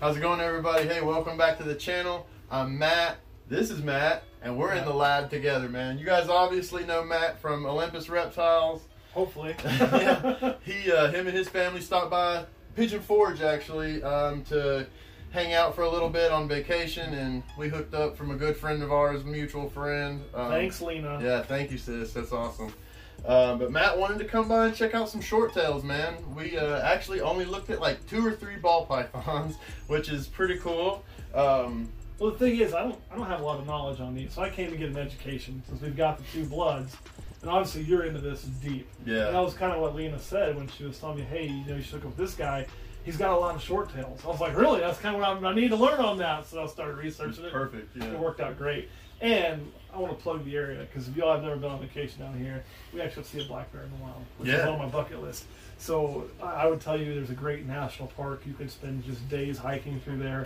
How's it going, everybody? Hey, welcome back to the channel. I'm Matt. This is Matt, and we're in the lab together, man. You guys obviously know Matt from Olympus Reptiles. Hopefully. Yeah. Him and his family stopped by Pigeon Forge, actually, to hang out for a little bit on vacation, and we hooked up from a good friend of ours, mutual friend. Thanks, Lena. Yeah, thank you, sis. That's awesome. But Matt wanted to come by and check out some short tails, man. We actually only looked at like 2 or 3 ball pythons, which is pretty cool. Well, the thing is, I don't have a lot of knowledge on these, so I came to get an education since we've got the 2 bloods, and obviously you're into this deep. Yeah. And that was kind of what Lena said when she was telling me, hey, you know, you should look up this guy. He's got a lot of short tails. I was like, really? That's kind of what I need to learn on that. So I started researching it. Perfect. Yeah. It worked out great. And I want to plug the area because if y'all have never been on vacation down here, we actually see a black bear in the wild, which is on my bucket list. So I would tell you there's a great national park. You could spend just days hiking through there.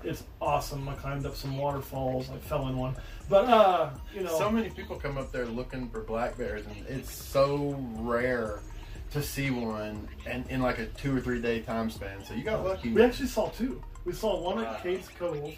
It's awesome. I climbed up some waterfalls. I fell in one. But, you know. So many people come up there looking for black bears, and it's so rare to see one and in like a 2 or 3 day time span. So you got lucky. We actually saw 2. We saw one at Cates Cove.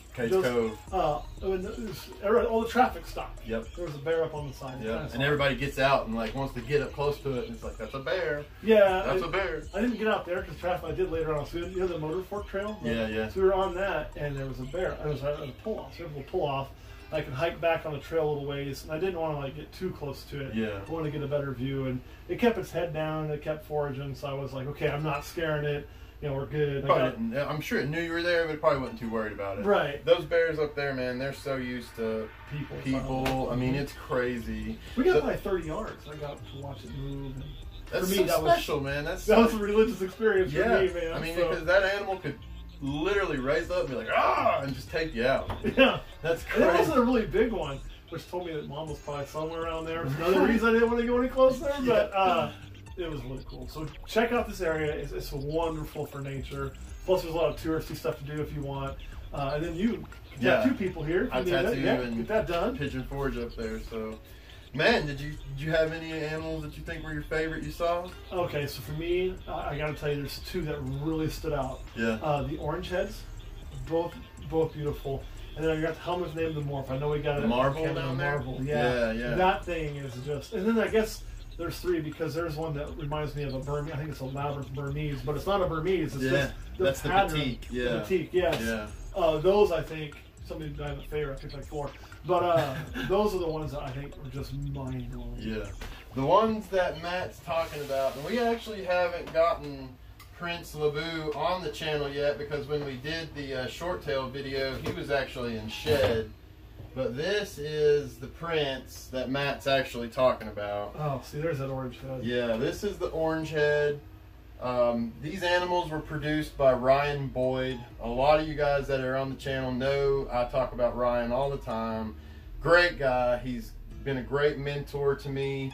All the traffic stopped. Yep. There was a bear up on the side. Yeah. And everybody gets out and like wants to get up close to it, and it's like, that's a bear. Yeah. That's a bear. I didn't get out there because traffic I did later on. So you know the Motor Fork Trail? Yeah. So we were on that, and there was a bear. It was a pull off. So we were able to pull off. I could hike back on the trail a little ways, and I didn't want to like get too close to it. Yeah. I wanted to get a better view, and it kept its head down. It kept foraging, so I was like, okay, I'm not scaring it. You know, we're good. I'm sure it knew you were there, but it probably wasn't too worried about it. Right. Those bears up there, man, they're so used to people. I mean, it's crazy. We got by 30 yards. I got to watch it move. And that's for me, so special, man. That was a religious experience for me, man. I mean, because that animal could literally raise up and be like, ah, and just take you out. Yeah. That's crazy. And it wasn't a really big one, which told me that Mom was probably somewhere around there. Another reason I didn't want to go any closer, but it was really cool. So check out this area. It's wonderful for nature. Plus, there's a lot of touristy stuff to do if you want. And then you tattoo people here. I tattoo and get that done. Pigeon Forge up there. So, man, did you have any animals that you think were your favorite you saw? Okay, so for me, I got to tell you, there's 2 that really stood out. Yeah. The orange heads, both beautiful. And then I got the helmet's name, the morph. I know we got the marble down there. Marble. Yeah. That thing is just. And then I guess there's 3 because there's one that reminds me of a Burmese. I think it's a Labyrinth Burmese, but it's not a Burmese. It's just that's pattern. The Batik. Yeah. The Batik, yes. Yeah. Those I think somebody died in a favorite. I picked like 4, but those are the ones that I think are just mind blowing. Yeah. The ones that Matt's talking about, and we actually haven't gotten Prince LeBou on the channel yet because when we did the short tail video, he was actually in shed. But this is the Prince that Matt's actually talking about. Oh, see, there's that orange head. Yeah, this is the orange head. These animals were produced by Ryan Boyd. A lot of you guys that are on the channel know I talk about Ryan all the time. Great guy. He's been a great mentor to me.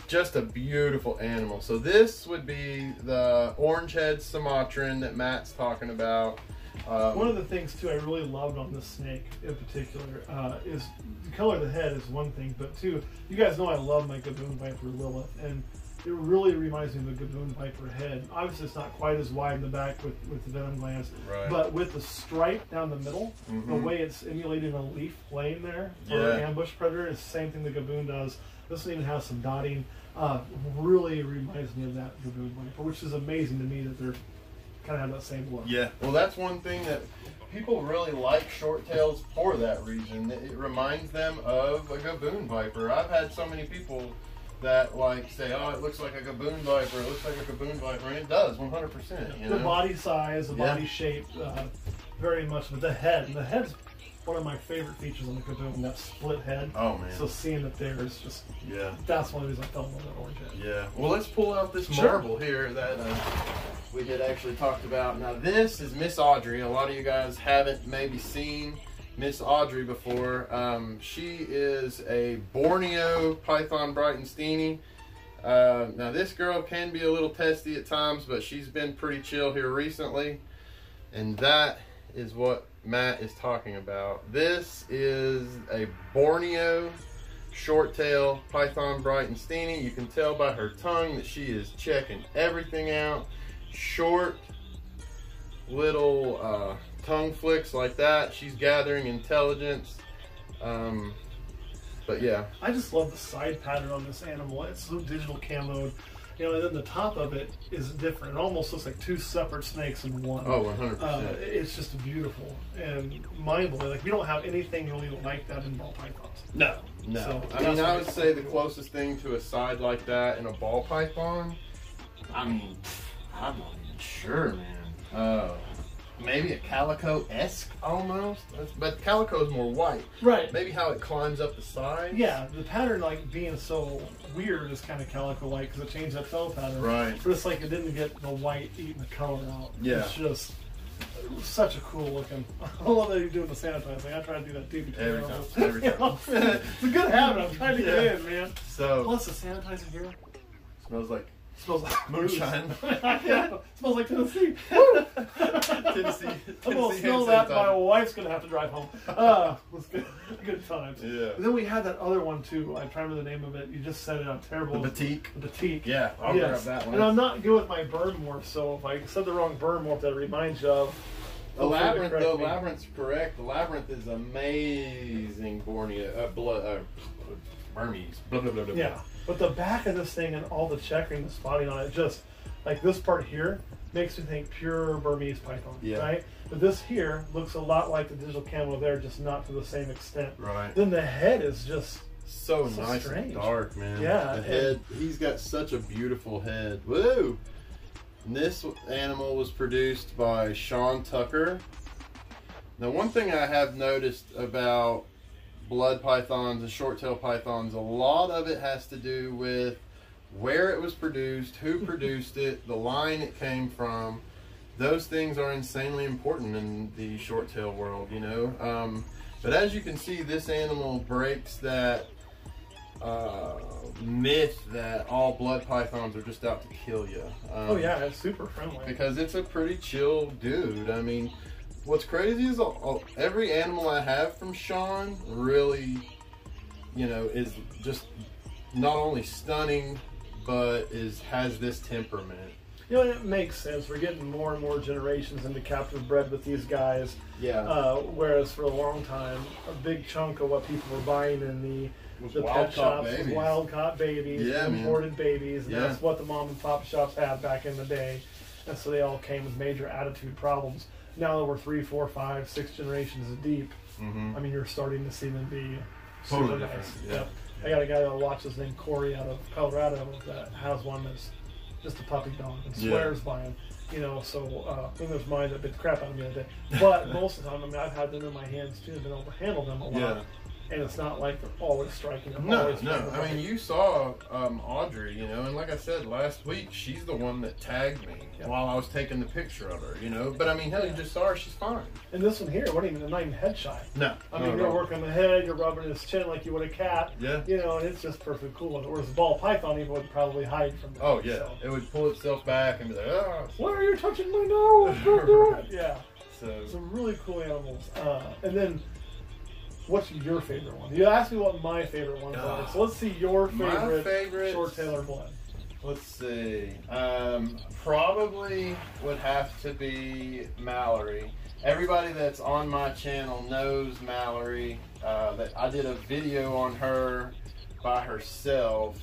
Just a beautiful animal. So this would be the orange head Sumatran that Matt's talking about. One of the things too I really loved on this snake in particular is the color of the head is one thing, but 2, you guys know I love my Gaboon Viper Lilith, and it really reminds me of a Gaboon Viper head. Obviously, it's not quite as wide in the back with the venom glands, but with the stripe down the middle, the way it's emulating a leaf laying there for an ambush predator is the same thing the Gaboon does. This one even has some dotting. Really reminds me of that Gaboon Viper, which is amazing to me that they're kind of have that same look. Yeah, well, that's one thing that people really like short tails for that reason. It reminds them of a Gaboon Viper. I've had so many people that like say, oh, it looks like a Gaboon Viper, it looks like a Gaboon Viper, and it does, 100%. You know? The body size, the body shape, very much, but the head's one of my favorite features on the Gaboon, that split head. Oh, man. So seeing that there is just, that's one of the reasons I fell in love with that orange head. Yeah. Well, let's pull out this marble here that we had actually talked about. Now, this is Miss Audrey. A lot of you guys haven't maybe seen Miss Audrey before. She is a Borneo Python Breitensteini. Now, this girl can be a little testy at times, but she's been pretty chill here recently. And that is what Matt is talking about. This is a Borneo short tail Python Breitensteini. You can tell by her tongue that she is checking everything out. Short, little tongue flicks like that. She's gathering intelligence. But yeah, I just love the side pattern on this animal. It's so digital camoed, you know, and then the top of it is different. It almost looks like two separate snakes in one. Oh, 100%. It's just beautiful and mind-blowing. Like, we don't have anything really like that in ball pythons. No. So, I mean, I would say the closest thing to a side like that in a ball python, I mean, I'm not even sure, man. Maybe a calico-esque almost, but calico is more white. Right. Maybe how it climbs up the side. Yeah, the pattern, like, being so weird is kind of calico-like because it changed that fell pattern. Right. But it's like it didn't get the white eating the color out. Yeah. It's just such a cool looking. I love that you're doing the sanitizing. I try to do that too. Every time. It's a good habit. I'm trying to get in, man. So. Plus, the sanitizer here Smells like moonshine. Yeah. Smells like Tennessee. Tennessee. I'm gonna smell that. My wife's gonna have to drive home. Let's good times. Yeah. And then we had that other one too. I can't remember the name of it. You just said it. I'm terrible. The batik. The batik. Yeah, I'll grab that one. And I'm not good with my burn morph, so if I said the wrong burn morph, that reminds you of. The labyrinth, though, labyrinth's correct. The labyrinth is amazing Borneo, Burmese. Blah, blah, blah, blah. Yeah, but the back of this thing and all the checkering, the spotting on it, just like this part here makes me think pure Burmese python, right? But this here looks a lot like the digital camo there, just not to the same extent. Right. Then the head is just so nice strange. and dark, man. Yeah. The head, he's got such a beautiful head. Woo! And this animal was produced by Sean Tucker. Now, one thing I have noticed about blood pythons and short-tail pythons, a lot of it has to do with where it was produced, who produced it, the line it came from. Those things are insanely important in the short-tail world, you know. But as you can see, this animal breaks that myth that all blood pythons are just out to kill you. oh yeah, it's super friendly. Because it's a pretty chill dude. I mean, what's crazy is every animal I have from Sean really, you know, is just not only stunning, but has this temperament. You know, it makes sense. We're getting more and more generations into captive bred with these guys. Yeah. Whereas for a long time, a big chunk of what people were buying in the pet shops was wild caught babies, imported babies, and that's what the mom and pop shops had back in the day. And so they all came with major attitude problems. Now that we're 3, 4, 5, 6 generations deep, I mean, you're starting to see them be totally super different. nice. Yeah. I got a guy that watches named Corey out of Colorado that has one that's just a puppy dog and swears by him. You know, so there's mine that bit the crap out of me that day. But most of the time, I mean, I've had them in my hands too and been able to handle them a lot. Yeah. And it's not like they're always striking. No. I mean, you saw Audrey, you know, and like I said last week, she's the one that tagged me while I was taking the picture of her, you know. But I mean, hell, you just saw her; she's fine. And this one here, not even head shy. No. I mean, you're working the head, you're rubbing his chin like you would a cat. Yeah. You know, and it's just perfect cool. Whereas a ball python even would probably hide from that. Oh yeah, it would pull itself back and be like, oh. Why are you touching my nose? Don't do it. Yeah. So some really cool animals. And then. What's your favorite one? You asked me what my favorite ones are. So let's see your favorite short-tailed blood. Let's see. Probably would have to be Mallory. Everybody that's on my channel knows Mallory. That I did a video on her by herself.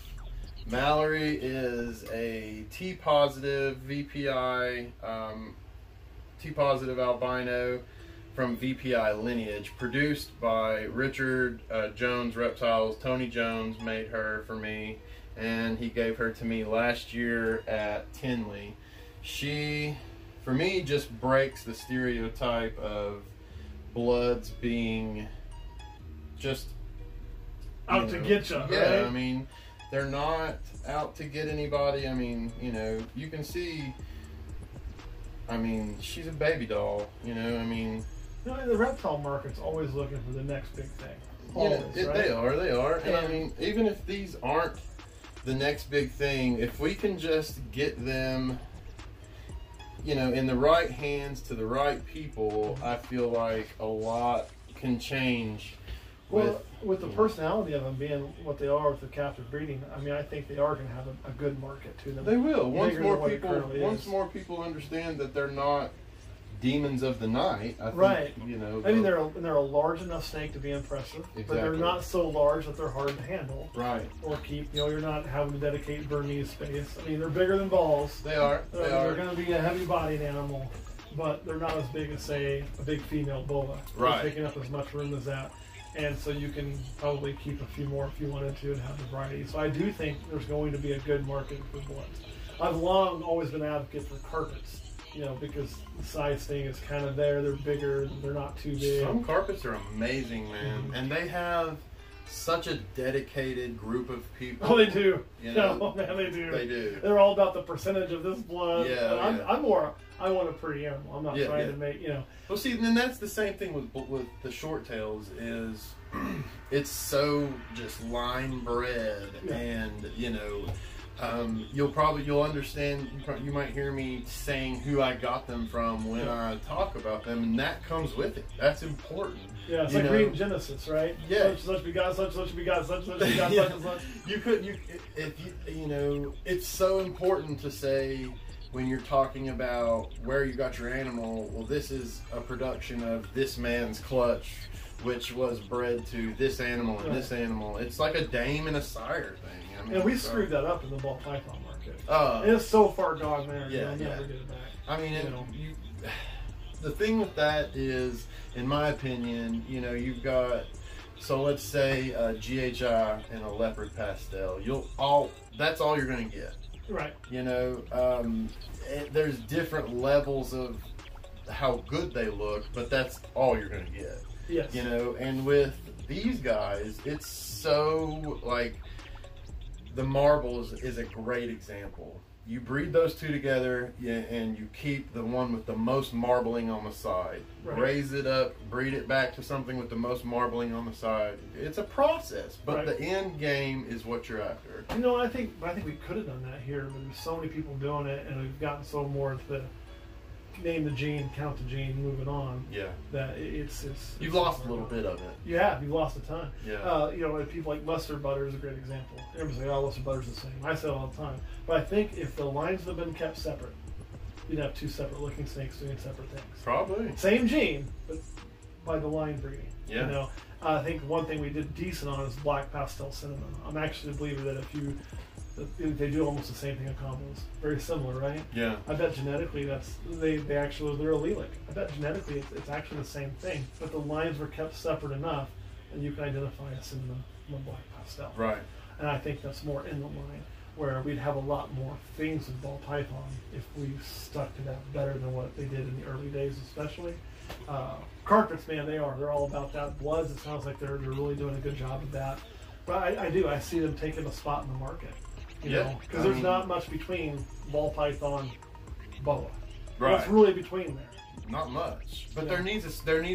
Mallory is a T-positive VPI, T-positive albino from VPI lineage, produced by Richard Jones Reptiles. Tony Jones made her for me, and he gave her to me last year at Tinley. She, for me, just breaks the stereotype of bloods being just out to get you. Yeah, right? I mean, they're not out to get anybody. I mean, you know, you can see. I mean, she's a baby doll. You know, I mean. You know, the reptile market's always looking for the next big thing. Always, yeah, right? They are. And I mean, even if these aren't the next big thing, if we can just get them, you know, in the right hands to the right people, I feel like a lot can change. With the personality of them being what they are with the captive breeding, I mean, I think they are going to have a good market to them. They will. Once more people understand that they're not demons of the night. I think, right. You know, I mean, they're a large enough snake to be impressive, exactly. but they're not so large that they're hard to handle. Right. Or keep. You know, you're not having to dedicate Burmese space. I mean, they're bigger than balls. They are. They're going to be a heavy-bodied animal, but they're not as big as, say, a big female boa. Right. They're taking up as much room as that. And so you can probably keep a few more if you wanted to and have the variety. So I do think there's going to be a good market for bloods. I've long always been an advocate for carpets, you know, because the size thing is kind of there. They're bigger. They're not too big. Some carpets are amazing, man. Mm-hmm. And they have such a dedicated group of people. Oh, they do. You know, no, man, they do. They do. They're all about the percentage of this blood. Yeah, I want a pretty animal. I'm not trying to make, you know. Well, see, and that's the same thing with the short tails is it's so just line bred, and you know, you'll understand. You might hear me saying who I got them from when I talk about them, and that comes with it. That's important. Yeah, it's like reading Genesis, right? Yeah. Such begot, such begot, such begot, Yeah. such. You know, it's so important to say when you're talking about where you got your animal, well, this is a production of this man's clutch, which was bred to this animal and this animal. It's like a dame and a sire thing. I mean, and we screwed that up in the ball python market. It's so far gone there. Yeah, you'll never get it back. I mean, the thing with that is, in my opinion, you know, you've got, so let's say a GHI and a leopard pastel. That's all you're going to get. Right. You know, there's different levels of how good they look, but that's all you're going to get. Yes. You know, and with these guys, it's so, like, the marble is a great example. You breed those two together, and you keep the one with the most marbling on the side. Right. Raise it up, breed it back to something with the most marbling on the side. It's a process, but the end game is what you're after. You know, I think we could have done that here, but there's so many people doing it, and we've gotten so more into the name the gene, count the gene, moving on. Yeah. That it's you've lost a little bit of it. Yeah, you've lost a ton. Yeah. You know, people like mustard butter is a great example. Everybody's like, oh, mustard butter's the same. I say it all the time. But I think if the lines had been kept separate, you'd have two separate looking snakes doing separate things. Probably. Same gene, but by the line breeding. Yeah. You know, I think one thing we did decent on is black pastel cinnamon. I'm actually a believer that they do almost the same thing in combos. Very similar, right? Yeah. I bet genetically they're allelic. I bet genetically it's actually the same thing, but the lines were kept separate enough and you can identify a cinnamon from a black pastel. Right. And I think that's more in the line, where we'd have a lot more things with ball python if we stuck to that better than what they did in the early days, especially. Carpets, man, they're all about that. Bloods, it sounds like they're really doing a good job of that. But I see them taking a spot in the market. You know, because there's not much between ball python, boa. Right. What's really between there? Not much, but there needs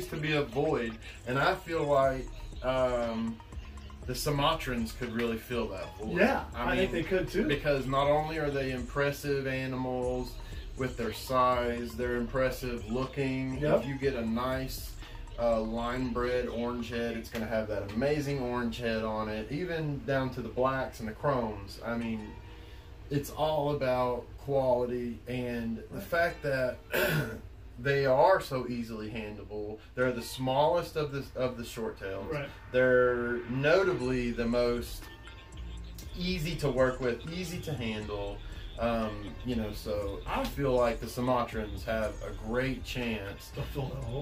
to be a void, and I feel like the Sumatrans could really fill that void. Yeah, I think they could too. Because not only are they impressive animals with their size, they're impressive looking. Yep. If you get a nice line-bred orange head, it's going to have that amazing orange head on it, even down to the blacks and the chromes. I mean, it's all about quality, and the fact that they are so easily handleable. They're the smallest of the short tails. Right. They're notably the most easy to work with, easy to handle. You know, so I feel like the Sumatrans have a great chance.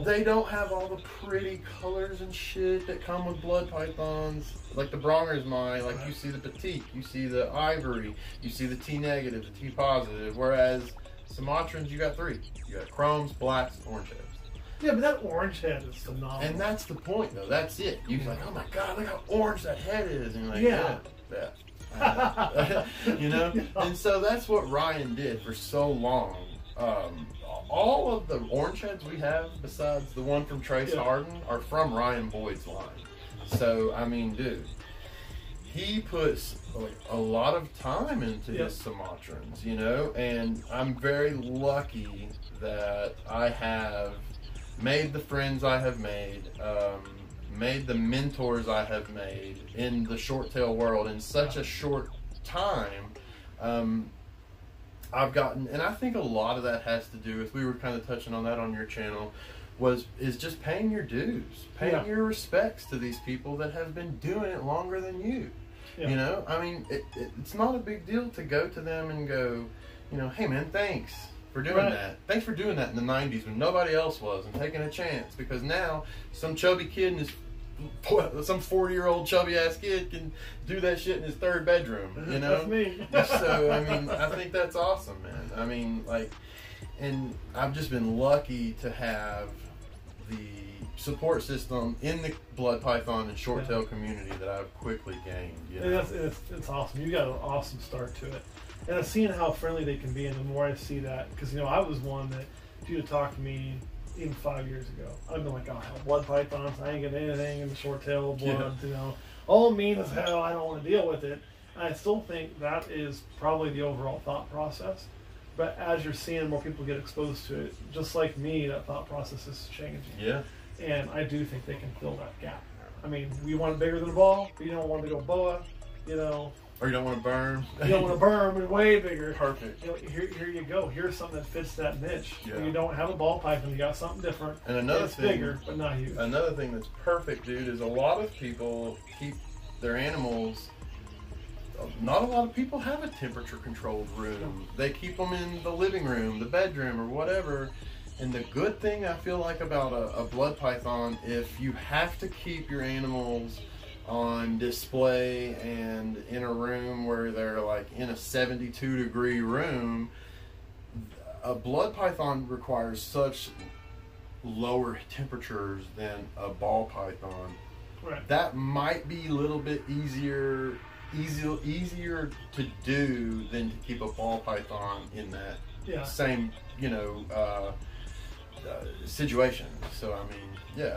They don't have all the pretty colors and shit that come with blood pythons. Like the Bronger's Mai, like you see the petite, you see the ivory, you see the T negative, the T positive. Whereas Sumatrans, you got three. You got chromes, blacks, orange heads. Yeah, but that orange head is phenomenal. And that's the point, though. That's it. You're like, oh my god, look how orange that head is. And you're like, yeah. You know? And so that's what Ryan did for so long. All of the orange heads we have, besides the one from Trace Harden, are from Ryan Boyd's line. So, I mean, dude, he puts a lot of time into his Sumatrans, you know? And I'm very lucky that I have made the friends I have made the mentors I have made in the short tail world in such a short time. I've gotten, and I think a lot of that has to do with, we were kind of touching on that on your channel, is just paying your dues, paying your respects to these people that have been doing it longer than you. Yeah. You know, I mean, it's not a big deal to go to them and go, you know, hey man, thanks for doing that. Thanks for doing that in the 90s when nobody else was, and taking a chance, because now some chubby kid in his, some 40-year-old chubby ass kid can do that shit in his third bedroom, you know? That's me. So, I mean, I think that's awesome, man. I mean, like, and I've just been lucky to have the support system in the blood python and short tail community that I've quickly gained. You know? It's awesome. You got an awesome start to it. And I've seen how friendly they can be, and the more I see that, because, you know, I was one that, if you'd have talked to me even 5 years ago, I'd been like, oh, hell, blood pythons, I ain't getting anything in the short tail blood, you know. All mean as hell, I don't want to deal with it. And I still think that is probably the overall thought process. But as you're seeing more people get exposed to it, just like me, that thought process is changing. Yeah. And I do think they can fill that gap. I mean, we want it bigger than a ball, but you don't want to go boa, you know. Or you don't want to burn. You don't want to burn, but way bigger. Perfect. You know, here you go. Here's something that fits that niche. Yeah. You don't have a ball python. You got something different. And another it's thing, bigger, but not huge. Another thing that's perfect, dude, is a lot of people keep their animals. Not a lot of people have a temperature-controlled room. They keep them in the living room, the bedroom, or whatever. And the good thing I feel like about a blood python, if you have to keep your animals on display and in a room where they're like in a 72-degree room, a blood python requires such lower temperatures than a ball python. Right. That might be a little bit easier to do than to keep a ball python in that same, you know, situation. So I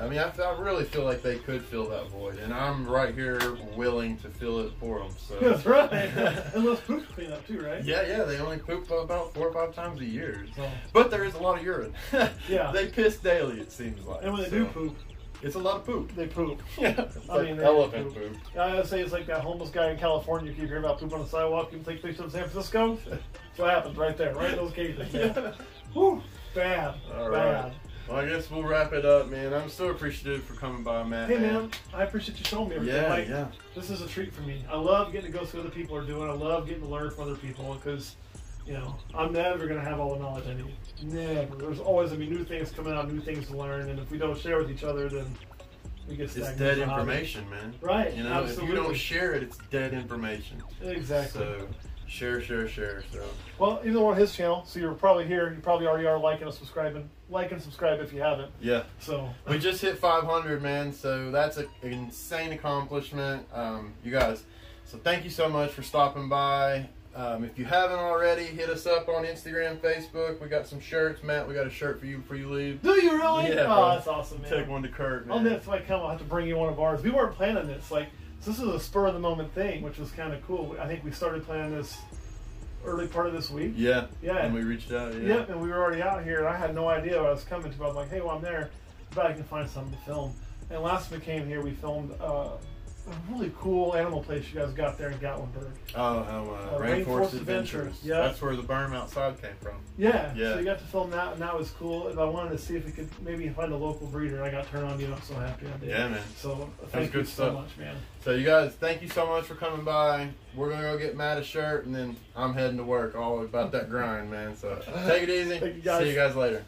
mean, I really feel like they could fill that void, and I'm right here willing to fill it for them. So that's right. And those poops clean up too, right? Yeah. They only poop about 4 or 5 times a year, so. But there is a lot of urine. Yeah, they piss daily, it seems like. And when they do poop, it's a lot of poop. They poop. Yeah, I mean, elephant poop. I gotta say, it's like that homeless guy in California. You keep hearing about poop on the sidewalk. You can take pictures of San Francisco. That's what happens right there, right in those cases. Yeah. Whew, bad. All bad. Right. Well, I guess we'll wrap it up, man. I'm so appreciative for coming by, Matt. Hey, man, I appreciate you showing me everything. Yeah. This is a treat for me. I love getting to go see what other people are doing. I love getting to learn from other people because, you know, I'm never going to have all the knowledge I need. Never. There's always going to be new things coming out, new things to learn, and if we don't share with each other, then we get stagnant. It's dead information, man. Right. You know, absolutely. if you don't share it, it's dead information. Exactly. So, share. So. Well, either on his channel, so you're probably here. You probably already are liking and subscribing. Like and subscribe if you haven't. Yeah. So we just hit 500, man. So that's an insane accomplishment, you guys. So thank you so much for stopping by. If you haven't already, hit us up on Instagram, Facebook. We got some shirts, Matt. We got a shirt for you before you leave. Do you really? Yeah. Oh, bro. That's awesome, man. Take one to Kurt, man. On this, like, I'll have to bring you one of ours. We weren't planning this. Like, so this is a spur of the moment thing, which was kind of cool. I think we started planning this early part of this week. Yeah. Yeah. And we reached out. Yeah. Yep. And we were already out here, and I had no idea what I was coming to. But I was like, hey, well, I'm there. But I can find something to film. And last time we came here, we filmed a really cool animal place you guys got there in Gatlinburg. Rainforest Adventures. Yeah. That's where the berm outside came from. Yeah. So you got to film that, and that was cool. And I wanted to see if we could maybe find a local breeder, and I got turned on. You know, I'm so happy I did. Yeah, man. So thank you so much, man. So you guys, thank you so much for coming by. We're gonna go get Matt a shirt, and then I'm heading to work. All about that grind, man. So take it easy. Thank you guys. See you guys later.